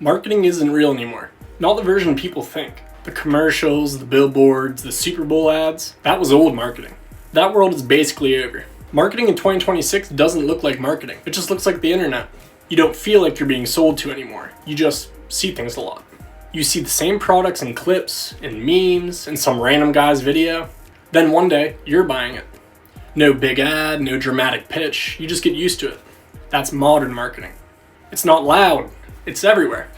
Marketing isn't real anymore. Not the version people think. The commercials, the billboards, the Super Bowl ads, that was old marketing. That world is basically over. Marketing in 2026 doesn't look like marketing. It just looks like the internet. You don't feel like you're being sold to anymore. You just see things a lot. You see the same products in clips, in memes, in some random guy's video. Then one day, you're buying it. No big ad, no dramatic pitch. You just get used to it. That's modern marketing. It's not loud. It's everywhere.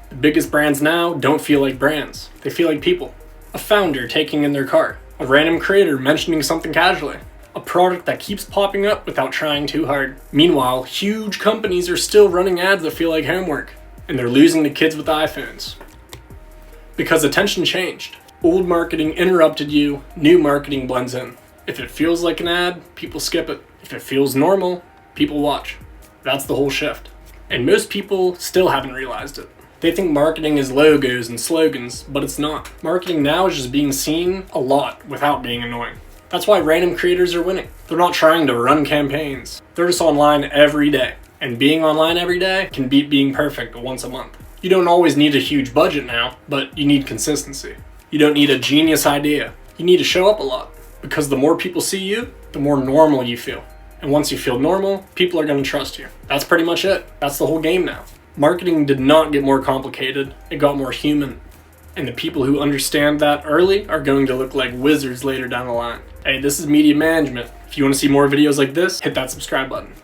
The biggest brands now don't feel like brands. They feel like people. A founder taking in their car. A random creator mentioning something casually. A product that keeps popping up without trying too hard. Meanwhile, huge companies are still running ads that feel like homework. And they're losing to kids with iPhones. Because attention changed. Old marketing interrupted you, new marketing blends in. If it feels like an ad, people skip it. If it feels normal, people watch. That's the whole shift. And most people still haven't realized it. They think marketing is logos and slogans, but it's not. Marketing now is just being seen a lot without being annoying. That's why random creators are winning. They're not trying to run campaigns. They're just online every day. And being online every day can beat being perfect once a month. You don't always need a huge budget now, but you need consistency. You don't need a genius idea. You need to show up a lot. Because the more people see you, the more normal you feel. And once you feel normal, people are going to trust you. That's pretty much it. That's the whole game now. Marketing did not get more complicated. It got more human. And the people who understand that early are going to look like wizards later down the line. Hey, this is media management. If you want to see more videos like this, hit that subscribe button.